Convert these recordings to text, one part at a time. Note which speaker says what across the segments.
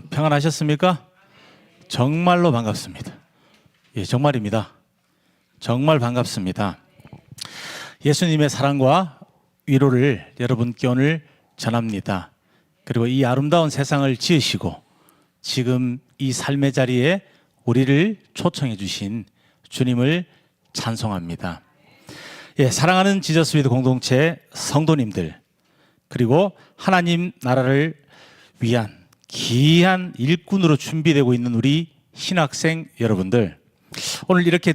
Speaker 1: 평안하셨습니까? 정말로 반갑습니다. 예, 정말입니다. 정말 반갑습니다. 예수님의 사랑과 위로를 여러분께 오늘 전합니다. 그리고 이 아름다운 세상을 지으시고 지금 이 삶의 자리에 우리를 초청해 주신 주님을 찬송합니다. 예, 사랑하는 지저스 위드 공동체 성도님들, 그리고 하나님 나라를 위한 귀한 일꾼으로 준비되고 있는 우리 신학생 여러분들, 오늘 이렇게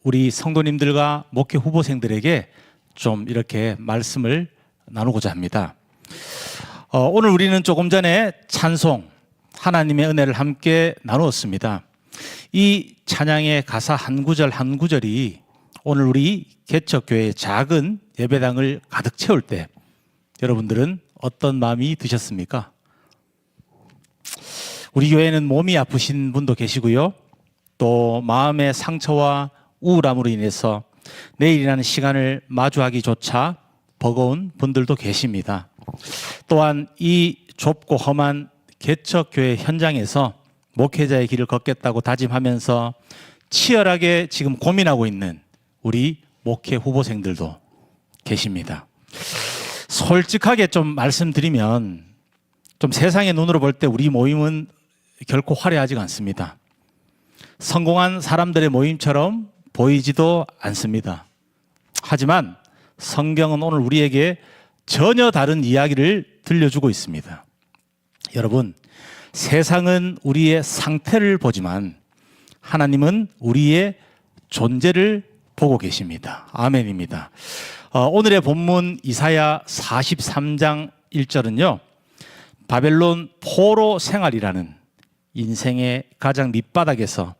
Speaker 1: 우리 성도님들과 목회 후보생들에게 좀 이렇게 말씀을 나누고자 합니다. 오늘 우리는 조금 전에 찬송, 하나님의 은혜를 함께 나누었습니다. 이 찬양의 가사 한 구절 한 구절이 오늘 우리 개척교회의 작은 예배당을 가득 채울 때 여러분들은 어떤 마음이 드셨습니까? 우리 교회는 몸이 아프신 분도 계시고요, 또 마음의 상처와 우울함으로 인해서 내일이라는 시간을 마주하기조차 버거운 분들도 계십니다. 또한 이 좁고 험한 개척교회 현장에서 목회자의 길을 걷겠다고 다짐하면서 치열하게 지금 고민하고 있는 우리 목회 후보생들도 계십니다. 솔직하게 좀 말씀드리면, 좀 세상의 눈으로 볼 때 우리 모임은 결코 화려하지가 않습니다. 성공한 사람들의 모임처럼 보이지도 않습니다. 하지만 성경은 오늘 우리에게 전혀 다른 이야기를 들려주고 있습니다. 여러분, 세상은 우리의 상태를 보지만 하나님은 우리의 존재를 보고 계십니다. 아멘입니다. 오늘의 본문 이사야 43장 1절은요, 바벨론 포로 생활이라는 인생의 가장 밑바닥에서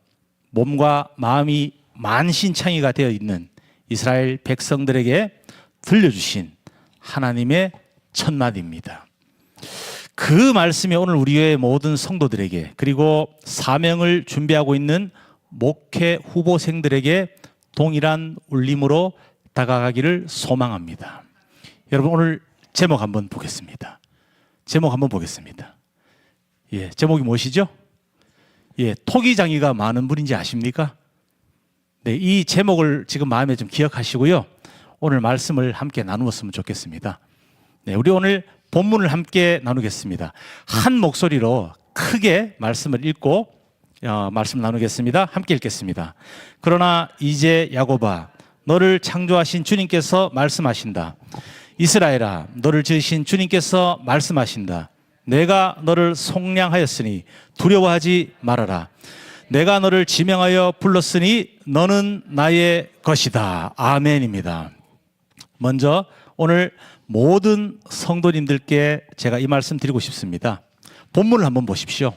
Speaker 1: 몸과 마음이 만신창이가 되어 있는 이스라엘 백성들에게 들려주신 하나님의 첫마디입니다. 그 말씀이 오늘 우리 교회 모든 성도들에게, 그리고 사명을 준비하고 있는 목회 후보생들에게 동일한 울림으로 다가가기를 소망합니다. 여러분, 오늘 제목 한번 보겠습니다. 예, 제목이 무엇이죠? 예, 토기장이가 많은 분인지 아십니까? 네, 이 제목을 지금 마음에 좀 기억하시고요, 오늘 말씀을 함께 나누었으면 좋겠습니다. 네, 우리 오늘 본문을 함께 나누겠습니다. 한 목소리로 크게 말씀을 읽고 말씀 나누겠습니다. 함께 읽겠습니다. 그러나 이제 야곱아, 너를 창조하신 주님께서 말씀하신다. 이스라엘아, 너를 지으신 주님께서 말씀하신다. 내가 너를 속량하였으니 두려워하지 말아라. 내가 너를 지명하여 불렀으니 너는 나의 것이다. 아멘입니다. 먼저 오늘 모든 성도님들께 제가 이 말씀 드리고 싶습니다. 본문을 한번 보십시오.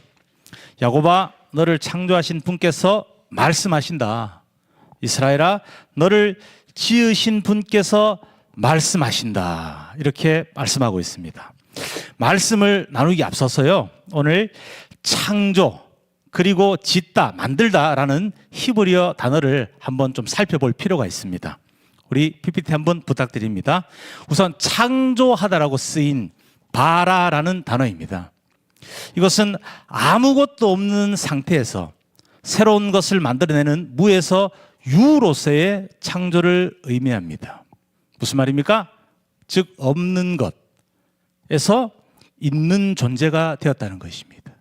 Speaker 1: 야곱아, 너를 창조하신 분께서 말씀하신다. 이스라엘아, 너를 지으신 분께서 말씀하신다. 이렇게 말씀하고 있습니다. 말씀을 나누기 앞서서요, 오늘 창조, 그리고 짓다, 만들다라는 히브리어 단어를 한번 좀 살펴볼 필요가 있습니다. 우리 PPT 한번 부탁드립니다. 우선 창조하다라고 쓰인 바라라는 단어입니다. 이것은 아무것도 없는 상태에서 새로운 것을 만들어내는 무에서 유로서의 창조를 의미합니다. 무슨 말입니까? 즉, 없는 것에서 있는 존재가 되었다는 것입니다.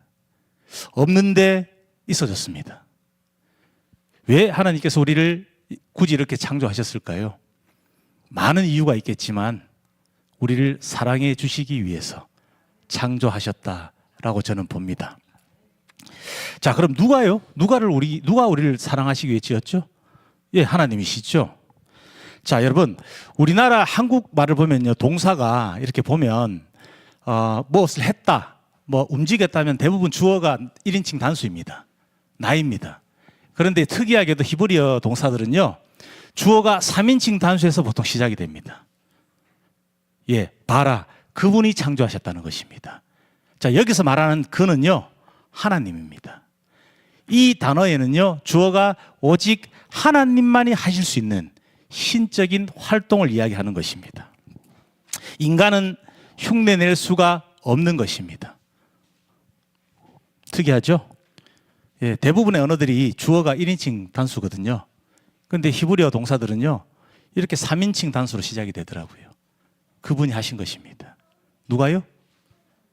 Speaker 1: 없는데 있어졌습니다. 왜 하나님께서 우리를 굳이 이렇게 창조하셨을까요? 많은 이유가 있겠지만 우리를 사랑해 주시기 위해서 창조하셨다라고 저는 봅니다. 자, 그럼 누가 우리를 사랑하시기 위해 지었죠? 예, 하나님이시죠. 자, 여러분, 우리나라 한국말을 보면요, 동사가 이렇게 보면 무엇을 했다, 움직였다면 대부분 주어가 1인칭 단수입니다. 나입니다. 그런데 특이하게도 히브리어 동사들은요, 주어가 3인칭 단수에서 보통 시작이 됩니다. 예, 바라, 그분이 창조하셨다는 것입니다. 자, 여기서 말하는 그는요, 하나님입니다. 이 단어에는요, 주어가 오직 하나님만이 하실 수 있는 신적인 활동을 이야기하는 것입니다. 인간은 흉내낼 수가 없는 것입니다. 특이하죠? 예, 대부분의 언어들이 주어가 1인칭 단수거든요. 그런데 히브리어 동사들은요, 이렇게 3인칭 단수로 시작이 되더라고요. 그분이 하신 것입니다. 누가요?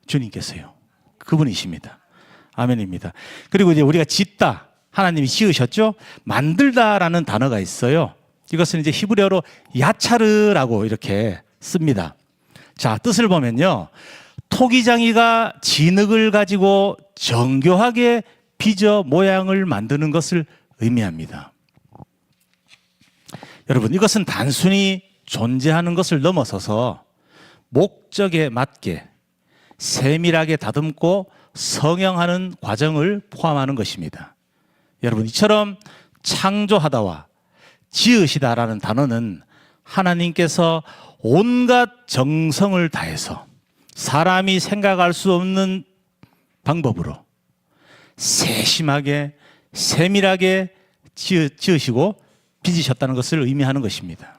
Speaker 1: 주님께서요. 그분이십니다. 아멘입니다. 그리고 이제 우리가 짓다, 하나님이 지으셨죠? 만들다라는 단어가 있어요. 이것은 이제 히브리어로 야차르라고 이렇게 씁니다. 자, 뜻을 보면요, 토기장이가 진흙을 가지고 정교하게 빚어 모양을 만드는 것을 의미합니다. 여러분, 이것은 단순히 존재하는 것을 넘어서서 목적에 맞게 세밀하게 다듬고 성형하는 과정을 포함하는 것입니다. 여러분, 이처럼 창조하다와 지으시다라는 단어는 하나님께서 온갖 정성을 다해서 사람이 생각할 수 없는 방법으로 세심하게 세밀하게 지으시고 빚으셨다는 것을 의미하는 것입니다.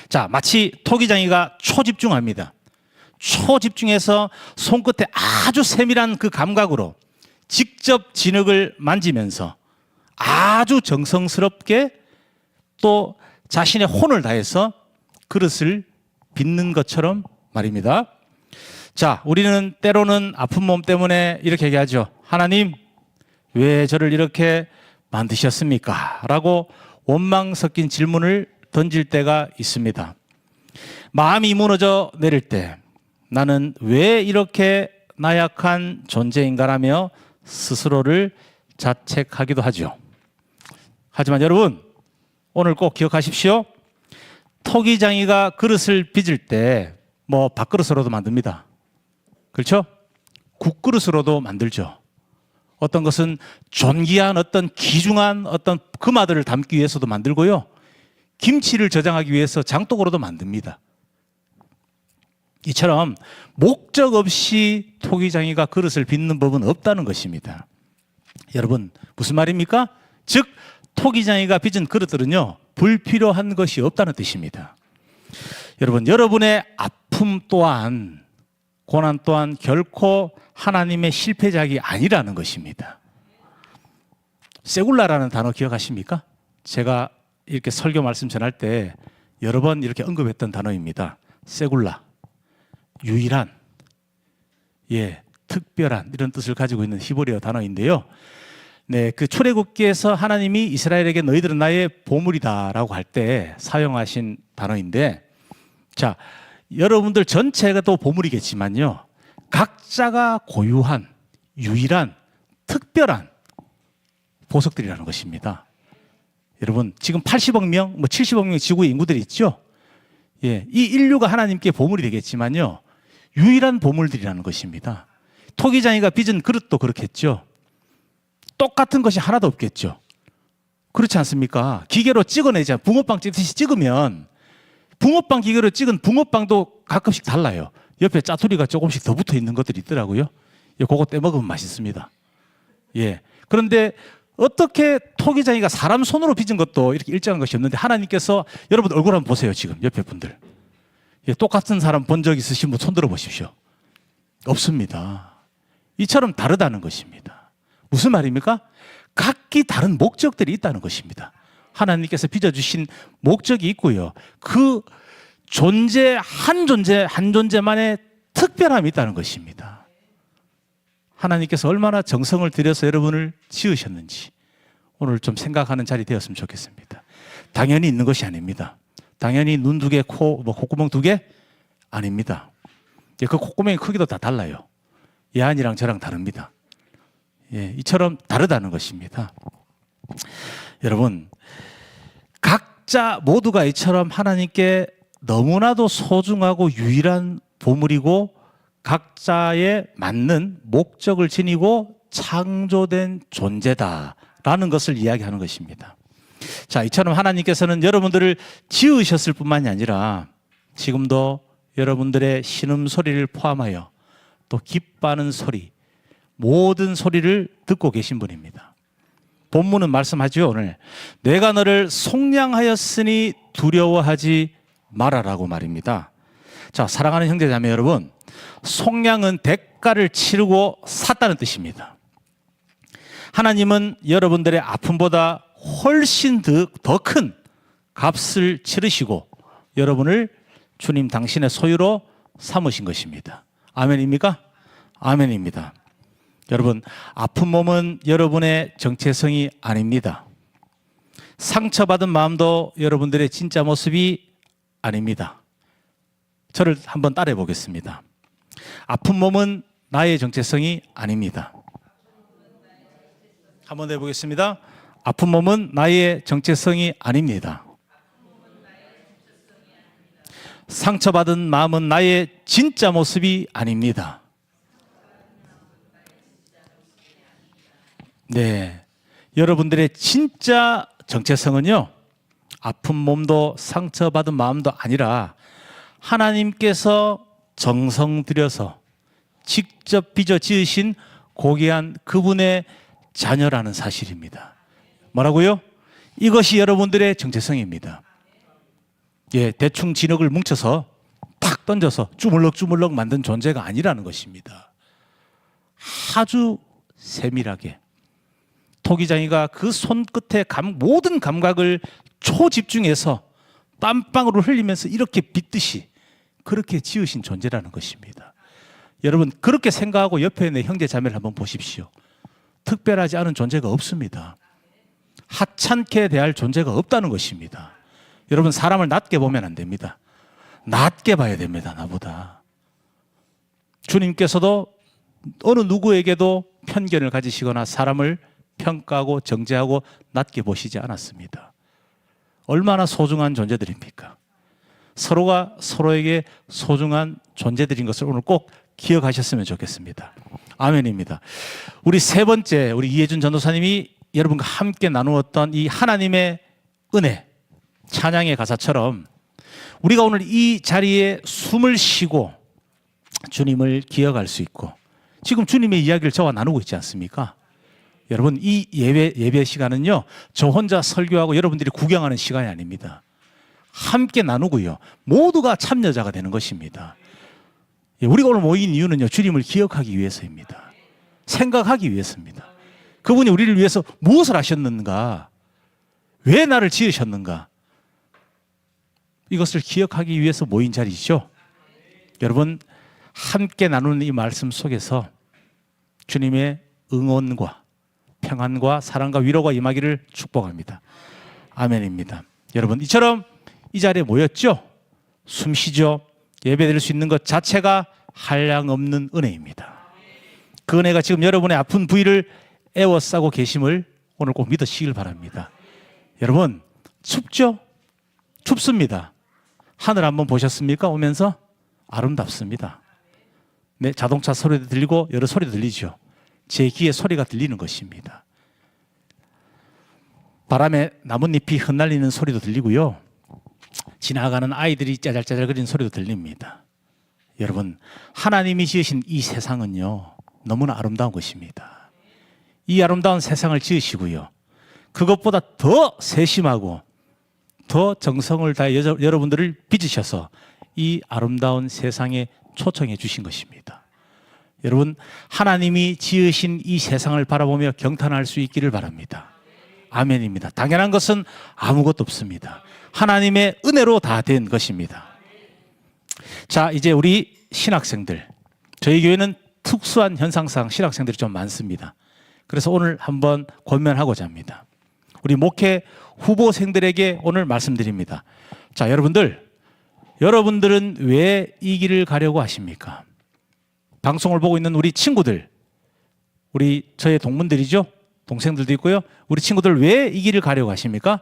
Speaker 1: 자, 마치 토기장이가 초집중합니다. 초집중해서 손끝에 아주 세밀한 그 감각으로 직접 진흙을 만지면서 아주 정성스럽게 또 자신의 혼을 다해서 그릇을 빚는 것처럼 말입니다. 자, 우리는 때로는 아픈 몸 때문에 이렇게 얘기하죠. 하나님, 왜 저를 이렇게 만드셨습니까? 라고 원망 섞인 질문을 던질 때가 있습니다. 마음이 무너져 내릴 때 나는 왜 이렇게 나약한 존재인가라며 스스로를 자책하기도 하죠. 하지만 여러분, 오늘 꼭 기억하십시오. 토기장이가 그릇을 빚을 때 뭐 밥그릇으로도 만듭니다. 그렇죠? 국그릇으로도 만들죠. 어떤 것은 존귀한 어떤 귀중한 어떤 금화들을 담기 위해서도 만들고요. 김치를 저장하기 위해서 장독으로도 만듭니다. 이처럼 목적 없이 토기장이가 그릇을 빚는 법은 없다는 것입니다. 여러분, 무슨 말입니까? 즉, 토기장이가 빚은 그릇들은요, 불필요한 것이 없다는 뜻입니다. 여러분, 여러분의 아픔 또한, 고난 또한 결코 하나님의 실패작이 아니라는 것입니다. 세굴라라는 단어 기억하십니까? 제가 이렇게 설교 말씀 전할 때 여러 번 이렇게 언급했던 단어입니다. 세굴라, 유일한, 특별한 이런 뜻을 가지고 있는 히브리어 단어인데요. 네, 그 출애굽기에서 하나님이 이스라엘에게 너희들은 나의 보물이다라고 할 때 사용하신 단어인데, 자, 여러분들 전체가 또 보물이겠지만요, 각자가 고유한, 유일한, 특별한 보석들이라는 것입니다. 여러분, 지금 80억 명, 70억 명 지구의 인구들이 있죠? 이 인류가 하나님께 보물이 되겠지만요, 유일한 보물들이라는 것입니다. 토기장이가 빚은 그릇도 그렇겠죠. 똑같은 것이 하나도 없겠죠. 그렇지 않습니까? 기계로 찍어내자. 붕어빵 찍듯이 찍으면 붕어빵 기계로 찍은 붕어빵도 가끔씩 달라요. 옆에 짜투리가 조금씩 더 붙어 있는 것들이 있더라고요. 그거 떼먹으면 맛있습니다. 그런데 어떻게 토기장이가 사람 손으로 빚은 것도 이렇게 일정한 것이 없는데 하나님께서, 여러분 얼굴 한번 보세요. 지금 옆에 분들. 똑같은 사람 본 적 있으신 분 손 들어 보십시오. 없습니다. 이처럼 다르다는 것입니다. 무슨 말입니까? 각기 다른 목적들이 있다는 것입니다. 하나님께서 빚어주신 목적이 있고요. 그 존재, 한 존재만의 특별함이 있다는 것입니다. 하나님께서 얼마나 정성을 들여서 여러분을 지으셨는지 오늘 좀 생각하는 자리 되었으면 좋겠습니다. 당연히 있는 것이 아닙니다. 당연히 눈 2개, 콧구멍 2개? 아닙니다. 그 콧구멍의 크기도 다 달라요. 예한이랑 저랑 다릅니다. 이처럼 다르다는 것입니다. 여러분, 각자 모두가 이처럼 하나님께 너무나도 소중하고 유일한 보물이고 각자에 맞는 목적을 지니고 창조된 존재다라는 것을 이야기하는 것입니다. 자, 이처럼 하나님께서는 여러분들을 지으셨을 뿐만이 아니라 지금도 여러분들의 신음소리를 포함하여 또 기뻐하는 소리, 모든 소리를 듣고 계신 분입니다. 본문은 말씀하죠. 오늘 내가 너를 속량하였으니 두려워하지 말아라고 말입니다. 자, 사랑하는 형제자매 여러분, 속량은 대가를 치르고 샀다는 뜻입니다. 하나님은 여러분들의 아픔보다 훨씬 더 큰 값을 치르시고 여러분을 주님 당신의 소유로 삼으신 것입니다. 아멘입니까? 아멘입니다. 여러분, 아픈 몸은 여러분의 정체성이 아닙니다. 상처받은 마음도 여러분들의 진짜 모습이 아닙니다. 저를 한번 따라해 보겠습니다. 아픈 몸은 나의 정체성이 아닙니다. 한번 해보겠습니다. 아픈 몸은 나의 정체성이 아닙니다. 상처받은 마음은 나의 진짜 모습이 아닙니다. 네, 여러분들의 진짜 정체성은요, 아픈 몸도 상처받은 마음도 아니라 하나님께서 정성 들여서 직접 빚어 지으신 고귀한 그분의 자녀라는 사실입니다. 뭐라고요? 이것이 여러분들의 정체성입니다. 예, 대충 진흙을 뭉쳐서 탁 던져서 주물럭주물럭 만든 존재가 아니라는 것입니다. 아주 세밀하게 토기장이가 그 손끝에 모든 감각을 초집중해서 땀방울을 흘리면서 이렇게 빚듯이 그렇게 지으신 존재라는 것입니다. 여러분, 그렇게 생각하고 옆에 있는 형제 자매를 한번 보십시오. 특별하지 않은 존재가 없습니다. 하찮게 대할 존재가 없다는 것입니다. 여러분, 사람을 낮게 보면 안 됩니다. 낮게 봐야 됩니다. 나보다. 주님께서도 어느 누구에게도 편견을 가지시거나 사람을 평가하고 정죄하고 낮게 보시지 않았습니다. 얼마나 소중한 존재들입니까? 서로가 서로에게 소중한 존재들인 것을 오늘 꼭 기억하셨으면 좋겠습니다. 아멘입니다. 우리 세 번째, 우리 이혜준 전도사님이 여러분과 함께 나누었던 이 하나님의 은혜, 찬양의 가사처럼 우리가 오늘 이 자리에 숨을 쉬고 주님을 기억할 수 있고, 지금 주님의 이야기를 저와 나누고 있지 않습니까? 여러분, 이 예배 시간은요, 저 혼자 설교하고 여러분들이 구경하는 시간이 아닙니다. 함께 나누고요, 모두가 참여자가 되는 것입니다. 우리가 오늘 모인 이유는요, 주님을 기억하기 위해서입니다. 생각하기 위해서입니다. 그분이 우리를 위해서 무엇을 하셨는가, 왜 나를 지으셨는가, 이것을 기억하기 위해서 모인 자리죠. 여러분, 함께 나누는 이 말씀 속에서 주님의 응원과 평안과 사랑과 위로가 임하기를 축복합니다. 아멘입니다. 여러분, 이처럼 이 자리에 모였죠? 숨 쉬죠? 예배드릴 수 있는 것 자체가 한량없는 은혜입니다. 그 은혜가 지금 여러분의 아픈 부위를 애워싸고 계심을 오늘 꼭 믿으시길 바랍니다. 여러분, 춥죠? 춥습니다. 하늘 한번 보셨습니까? 오면서 아름답습니다. 네, 자동차 소리도 들리고 여러 소리도 들리죠. 제 귀에 소리가 들리는 것입니다. 바람에 나뭇잎이 흩날리는 소리도 들리고요, 지나가는 아이들이 짜잘짜잘거리는 소리도 들립니다. 여러분, 하나님이 지으신 이 세상은요, 너무나 아름다운 것입니다. 이 아름다운 세상을 지으시고요, 그것보다 더 세심하고 더 정성을 다해 여러분들을 빚으셔서 이 아름다운 세상에 초청해 주신 것입니다. 여러분, 하나님이 지으신 이 세상을 바라보며 경탄할 수 있기를 바랍니다. 아멘입니다. 당연한 것은 아무것도 없습니다. 하나님의 은혜로 다 된 것입니다. 자, 이제 우리 신학생들, 저희 교회는 특수한 현상상 신학생들이 좀 많습니다. 그래서 오늘 한번 권면하고자 합니다. 우리 목회 후보생들에게 오늘 말씀드립니다. 자, 여러분들은 왜 이 길을 가려고 하십니까? 방송을 보고 있는 우리 친구들, 저의 동문들이죠? 동생들도 있고요. 우리 친구들 왜 이 길을 가려고 하십니까?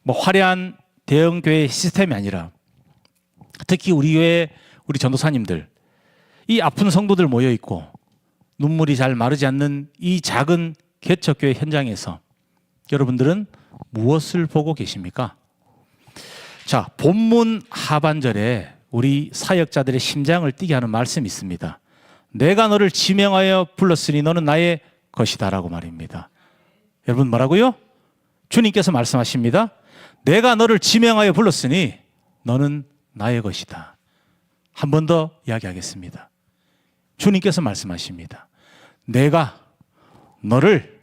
Speaker 1: 뭐 화려한 대형 교회 시스템이 아니라, 특히 우리 교회 우리 전도사님들, 이 아픈 성도들 모여 있고 눈물이 잘 마르지 않는 이 작은 개척교회 현장에서 여러분들은 무엇을 보고 계십니까? 자, 본문 하반절에 우리 사역자들의 심장을 뛰게 하는 말씀이 있습니다. 내가 너를 지명하여 불렀으니 너는 나의 것이다 라고 말입니다. 여러분, 뭐라고요? 주님께서 말씀하십니다. 내가 너를 지명하여 불렀으니 너는 나의 것이다. 한 번 더 이야기하겠습니다. 주님께서 말씀하십니다. 내가 너를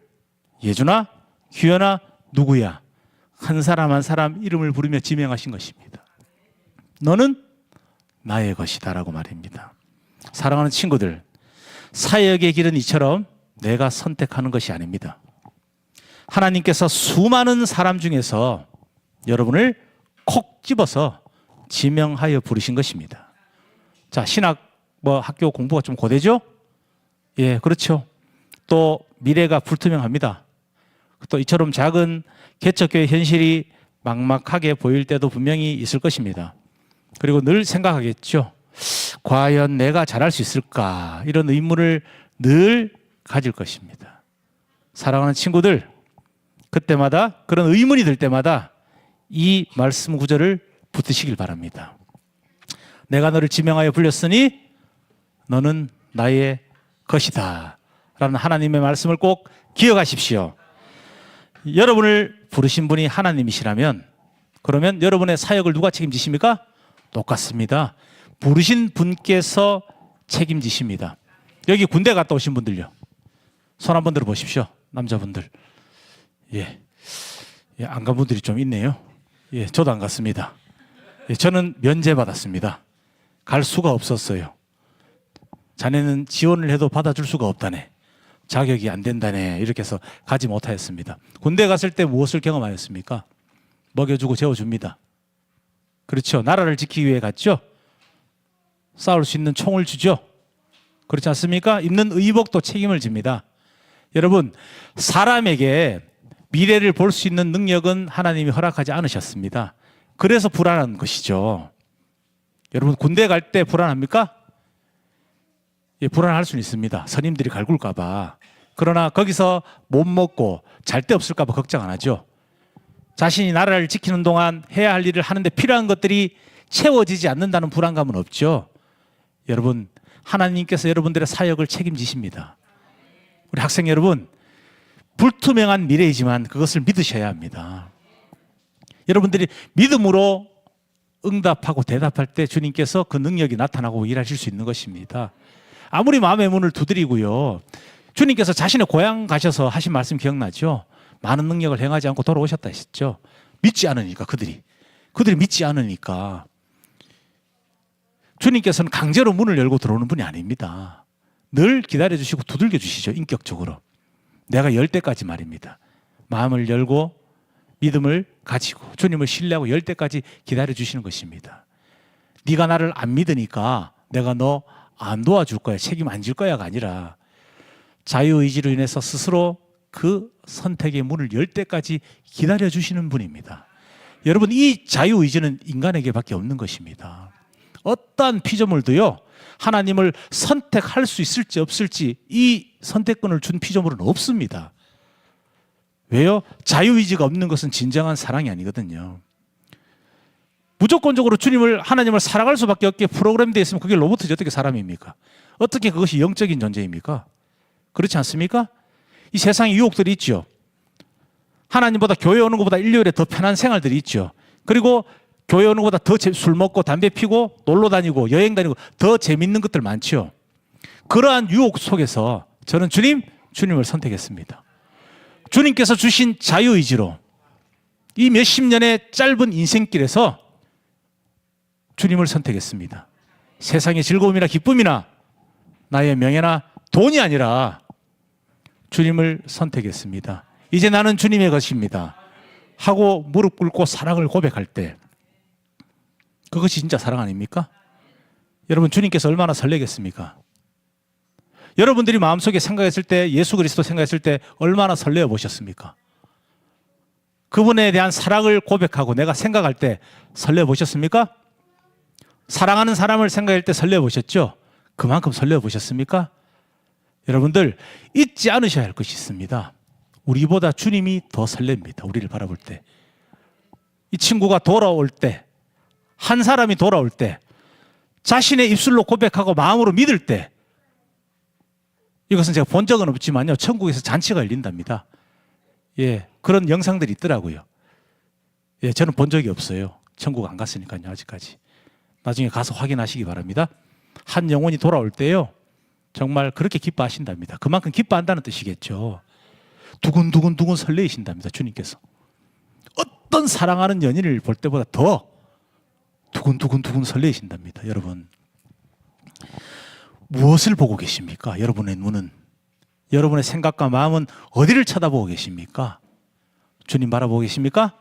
Speaker 1: 예준아, 규현아, 누구야? 한 사람 한 사람 이름을 부르며 지명하신 것입니다. 너는 나의 것이다 라고 말입니다. 사랑하는 친구들, 사역의 길은 이처럼 내가 선택하는 것이 아닙니다. 하나님께서 수많은 사람 중에서 여러분을 콕 집어서 지명하여 부르신 것입니다. 자, 신학 학교 공부가 좀 고되죠? 예, 그렇죠. 또 미래가 불투명합니다. 또 이처럼 작은 개척교회 현실이 막막하게 보일 때도 분명히 있을 것입니다. 그리고 늘 생각하겠죠. 과연 내가 잘할 수 있을까? 이런 의문을 늘 가질 것입니다. 사랑하는 친구들, 그때마다 그런 의문이 들 때마다 이 말씀 구절을 붙드시길 바랍니다. 내가 너를 지명하여 불렸으니 너는 나의 것이다 라는 하나님의 말씀을 꼭 기억하십시오. 여러분을 부르신 분이 하나님이시라면 그러면 여러분의 사역을 누가 책임지십니까? 똑같습니다. 부르신 분께서 책임지십니다. 여기 군대 갔다 오신 분들요. 손 한번 들어 보십시오. 남자분들. 예, 안 간 분들이 좀 있네요. 예, 저도 안 갔습니다. 예, 저는 면제 받았습니다. 갈 수가 없었어요. 자네는 지원을 해도 받아줄 수가 없다네. 자격이 안 된다네. 이렇게 해서 가지 못하였습니다. 군대 갔을 때 무엇을 경험하였습니까? 먹여주고 재워줍니다. 그렇죠. 나라를 지키기 위해 갔죠. 싸울 수 있는 총을 주죠. 그렇지 않습니까? 입는 의복도 책임을 집니다. 여러분, 사람에게 미래를 볼 수 있는 능력은 하나님이 허락하지 않으셨습니다. 그래서 불안한 것이죠. 여러분, 군대 갈 때 불안합니까? 예, 불안할 수는 있습니다. 선임들이 갈굴까 봐. 그러나 거기서 못 먹고 잘 데 없을까 봐 걱정 안 하죠. 자신이 나라를 지키는 동안 해야 할 일을 하는데 필요한 것들이 채워지지 않는다는 불안감은 없죠. 여러분, 하나님께서 여러분들의 사역을 책임지십니다. 우리 학생 여러분, 불투명한 미래이지만 그것을 믿으셔야 합니다. 여러분들이 믿음으로 응답하고 대답할 때 주님께서 그 능력이 나타나고 일하실 수 있는 것입니다. 아무리 마음의 문을 두드리고요, 주님께서 자신의 고향 가셔서 하신 말씀 기억나죠? 많은 능력을 행하지 않고 돌아오셨다 하셨죠. 믿지 않으니까 그들이 믿지 않으니까. 주님께서는 강제로 문을 열고 들어오는 분이 아닙니다. 늘 기다려주시고 두들겨 주시죠. 인격적으로. 내가 열 때까지 말입니다. 마음을 열고 믿음을 가지고 주님을 신뢰하고 열 때까지 기다려주시는 것입니다. 네가 나를 안 믿으니까 내가 너 안 도와줄 거야, 책임 안 질 거야가 아니라 자유의지로 인해서 스스로 그 선택의 문을 열 때까지 기다려주시는 분입니다. 여러분, 이 자유의지는 인간에게밖에 없는 것입니다. 어떠한 피조물도요, 하나님을 선택할 수 있을지 없을지 이 선택권을 준 피조물은 없습니다. 왜요? 자유의지가 없는 것은 진정한 사랑이 아니거든요. 무조건적으로 하나님을 사랑할 수밖에 없게 프로그램되어 있으면 그게 로봇이지 어떻게 사람입니까? 어떻게 그것이 영적인 존재입니까? 그렇지 않습니까? 이 세상에 유혹들이 있죠. 하나님보다 교회 오는 것보다 일요일에 더 편한 생활들이 있죠. 그리고 교회 오는 것보다 더 술 먹고 담배 피고 놀러 다니고 여행 다니고 더 재밌는 것들 많죠. 그러한 유혹 속에서 저는 주님을 선택했습니다. 주님께서 주신 자유의지로 이 몇십 년의 짧은 인생길에서 주님을 선택했습니다. 세상의 즐거움이나 기쁨이나 나의 명예나 돈이 아니라 주님을 선택했습니다. 이제 나는 주님의 것입니다 하고 무릎 꿇고 사랑을 고백할 때 그것이 진짜 사랑 아닙니까? 여러분, 주님께서 얼마나 설레겠습니까? 여러분들이 마음속에 생각했을 때, 예수 그리스도 생각했을 때 얼마나 설레어 보셨습니까? 그분에 대한 사랑을 고백하고 내가 생각할 때 설레어 보셨습니까? 사랑하는 사람을 생각할 때 설레어 보셨죠? 그만큼 설레어 보셨습니까? 여러분들, 잊지 않으셔야 할 것이 있습니다. 우리보다 주님이 더 설렙니다. 우리를 바라볼 때. 이 친구가 돌아올 때, 한 사람이 돌아올 때, 자신의 입술로 고백하고 마음으로 믿을 때, 이것은 제가 본 적은 없지만요, 천국에서 잔치가 열린답니다. 예, 그런 영상들이 있더라고요. 예, 저는 본 적이 없어요. 천국 안 갔으니까요, 아직까지. 나중에 가서 확인하시기 바랍니다. 한 영혼이 돌아올 때요, 정말 그렇게 기뻐하신답니다. 그만큼 기뻐한다는 뜻이겠죠. 두근두근 설레이신답니다. 주님께서. 어떤 사랑하는 연인을 볼 때보다 더 두근두근 설레이신답니다. 여러분, 무엇을 보고 계십니까? 여러분의 눈은, 여러분의 생각과 마음은 어디를 쳐다보고 계십니까? 주님 바라보고 계십니까?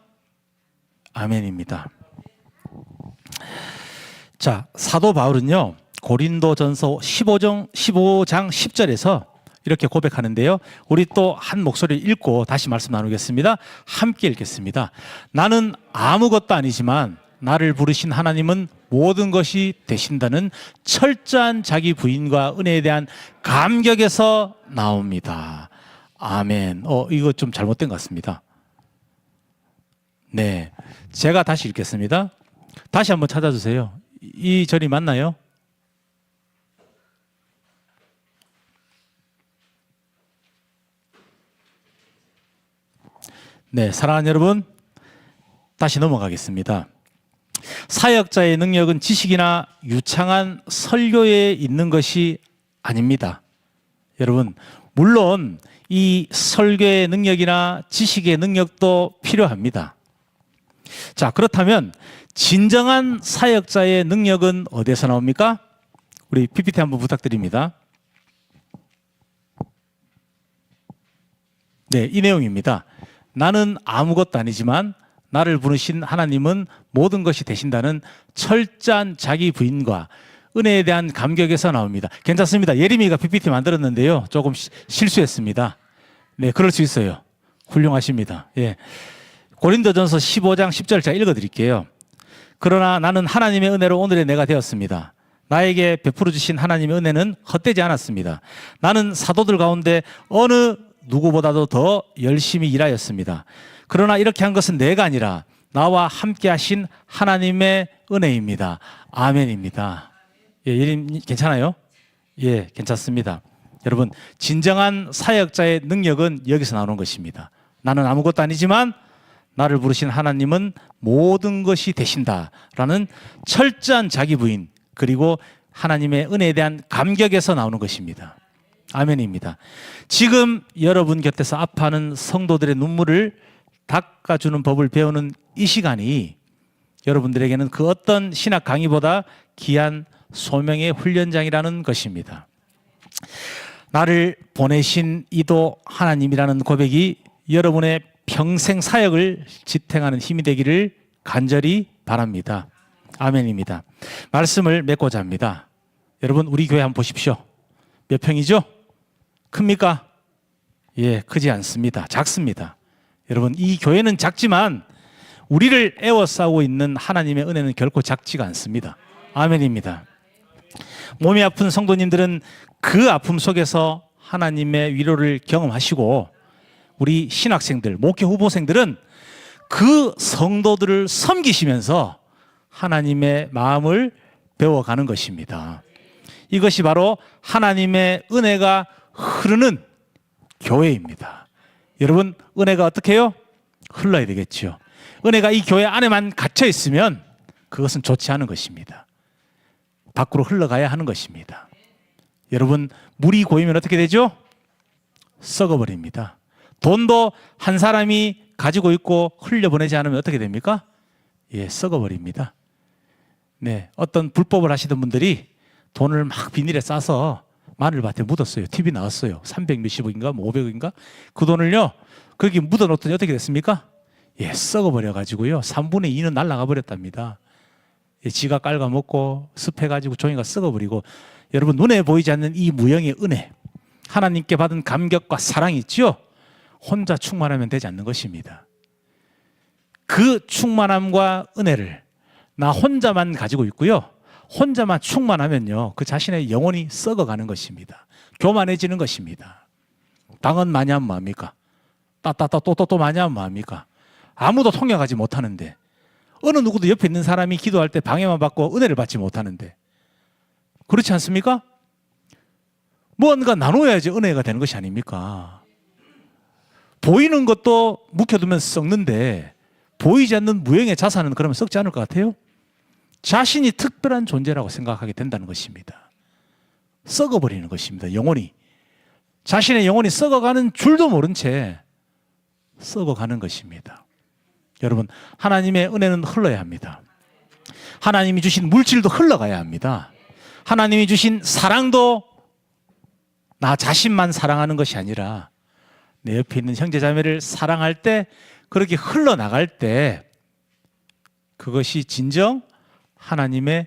Speaker 1: 아멘입니다. 자, 사도 바울은요, 고린도전서 15장 10절에서 이렇게 고백하는데요. 우리 또 한 목소리를 읽고 다시 말씀 나누겠습니다. 함께 읽겠습니다. 나는 아무것도 아니지만 나를 부르신 하나님은 모든 것이 되신다는 철저한 자기 부인과 은혜에 대한 감격에서 나옵니다. 아멘. 이거 좀 잘못된 것 같습니다. 네, 제가 다시 읽겠습니다. 다시 한번 찾아주세요. 이 절이 맞나요? 네, 사랑하는 여러분, 다시 넘어가겠습니다. 사역자의 능력은 지식이나 유창한 설교에 있는 것이 아닙니다. 여러분, 물론 이 설교의 능력이나 지식의 능력도 필요합니다. 자, 그렇다면 진정한 사역자의 능력은 어디에서 나옵니까? 우리 PPT 한번 부탁드립니다. 네, 이 내용입니다. 나는 아무것도 아니지만 나를 부르신 하나님은 모든 것이 되신다는 철저한 자기 부인과 은혜에 대한 감격에서 나옵니다. 괜찮습니다. 예림이가 PPT 만들었는데요, 조금 실수했습니다. 네, 그럴 수 있어요. 훌륭하십니다. 예. 고린도전서 15장 10절 제가 읽어드릴게요. 그러나 나는 하나님의 은혜로 오늘의 내가 되었습니다. 나에게 베풀어 주신 하나님의 은혜는 헛되지 않았습니다. 나는 사도들 가운데 어느 누구보다도 더 열심히 일하였습니다. 그러나 이렇게 한 것은 내가 아니라 나와 함께 하신 하나님의 은혜입니다. 아멘입니다. 예, 예림 괜찮아요? 예, 괜찮습니다. 여러분, 진정한 사역자의 능력은 여기서 나오는 것입니다. 나는 아무것도 아니지만 나를 부르신 하나님은 모든 것이 되신다라는 철저한 자기 부인, 그리고 하나님의 은혜에 대한 감격에서 나오는 것입니다. 아멘입니다. 지금 여러분 곁에서 아파하는 성도들의 눈물을 닦아주는 법을 배우는 이 시간이 여러분들에게는 그 어떤 신학 강의보다 귀한 소명의 훈련장이라는 것입니다. 나를 보내신 이도 하나님이라는 고백이 여러분의 평생 사역을 지탱하는 힘이 되기를 간절히 바랍니다. 아멘입니다. 말씀을 맺고자 합니다. 여러분, 우리 교회 한번 보십시오. 몇 평이죠? 큽니까? 예, 크지 않습니다. 작습니다. 여러분, 이 교회는 작지만 우리를 에워싸고 있는 하나님의 은혜는 결코 작지가 않습니다. 아멘입니다. 몸이 아픈 성도님들은 그 아픔 속에서 하나님의 위로를 경험하시고, 우리 신학생들, 목회 후보생들은 그 성도들을 섬기시면서 하나님의 마음을 배워가는 것입니다. 이것이 바로 하나님의 은혜가 흐르는 교회입니다. 여러분, 은혜가 어떻게 해요? 흘러야 되겠죠. 은혜가 이 교회 안에만 갇혀 있으면 그것은 좋지 않은 것입니다. 밖으로 흘러가야 하는 것입니다. 여러분, 물이 고이면 어떻게 되죠? 썩어버립니다. 돈도 한 사람이 가지고 있고 흘려보내지 않으면 어떻게 됩니까? 예, 썩어버립니다. 네, 어떤 불법을 하시던 분들이 돈을 막 비닐에 싸서 마늘밭에 묻었어요. TV 나왔어요. 300 몇십억인가 500억인가 그 돈을요 거기 묻어놓더니 어떻게 됐습니까? 예, 썩어버려가지고요 3분의 2는 날아가 버렸답니다. 예, 지가 깔아먹고 습해가지고 종이가 썩어버리고. 여러분, 눈에 보이지 않는 이 무형의 은혜, 하나님께 받은 감격과 사랑이 있죠? 혼자 충만하면 되지 않는 것입니다. 그 충만함과 은혜를 나 혼자만 가지고 있고요, 혼자만 충만하면요 그 자신의 영혼이 썩어가는 것입니다. 교만해지는 것입니다. 방언 많이 하면 뭐합니까? 또 많이 하면 뭐합니까? 아무도 통역하지 못하는데, 어느 누구도 옆에 있는 사람이 기도할 때 방해만 받고 은혜를 받지 못하는데, 그렇지 않습니까? 뭔가 나눠야지 은혜가 되는 것이 아닙니까? 보이는 것도 묵혀두면 썩는데 보이지 않는 무형의 자산은 그러면 썩지 않을 것 같아요? 자신이 특별한 존재라고 생각하게 된다는 것입니다. 썩어버리는 것입니다. 영혼이. 자신의 영혼이 썩어가는 줄도 모른 채 썩어가는 것입니다. 여러분, 하나님의 은혜는 흘러야 합니다. 하나님이 주신 물질도 흘러가야 합니다. 하나님이 주신 사랑도 나 자신만 사랑하는 것이 아니라 내 옆에 있는 형제자매를 사랑할 때, 그렇게 흘러나갈 때 그것이 진정 하나님의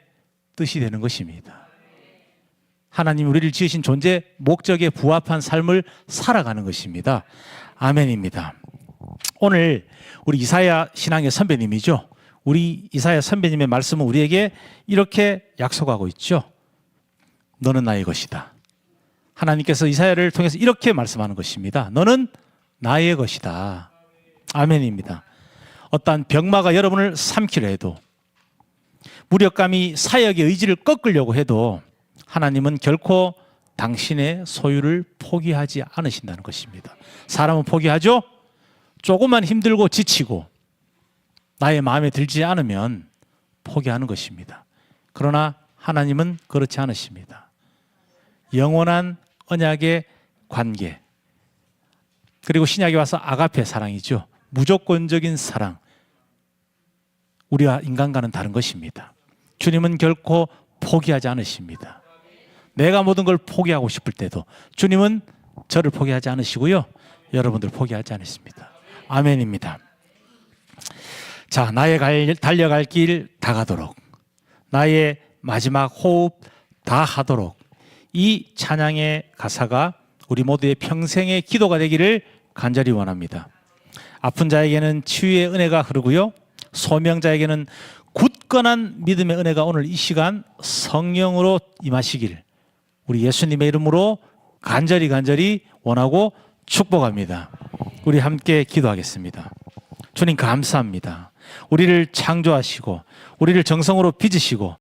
Speaker 1: 뜻이 되는 것입니다. 하나님 우리를 지으신 존재 목적에 부합한 삶을 살아가는 것입니다. 아멘입니다. 오늘 우리 이사야 신앙의 선배님이죠. 우리 이사야 선배님의 말씀은 우리에게 이렇게 약속하고 있죠. 너는 나의 것이다. 하나님께서 이사야를 통해서 이렇게 말씀하는 것입니다. 너는 나의 것이다. 아멘입니다. 어떠한 병마가 여러분을 삼키려 해도, 무력감이 사역의 의지를 꺾으려고 해도 하나님은 결코 당신의 소유를 포기하지 않으신다는 것입니다. 사람은 포기하죠? 조금만 힘들고 지치고 나의 마음에 들지 않으면 포기하는 것입니다. 그러나 하나님은 그렇지 않으십니다. 영원한 언약의 관계, 그리고 신약에 와서 아가페 사랑이죠. 무조건적인 사랑. 우리와 인간과는 다른 것입니다. 주님은 결코 포기하지 않으십니다. 내가 모든 걸 포기하고 싶을 때도 주님은 저를 포기하지 않으시고요, 여러분들 포기하지 않으십니다. 아멘입니다. 자, 나의 달려갈 길 다 가도록, 나의 마지막 호흡 다 하도록, 이 찬양의 가사가 우리 모두의 평생의 기도가 되기를 간절히 원합니다. 아픈 자에게는 치유의 은혜가 흐르고요, 소명자에게는 굳건한 믿음의 은혜가 오늘 이 시간 성령으로 임하시길 우리 예수님의 이름으로 간절히 원하고 축복합니다. 우리 함께 기도하겠습니다. 주님 감사합니다. 우리를 창조하시고 우리를 정성으로 빚으시고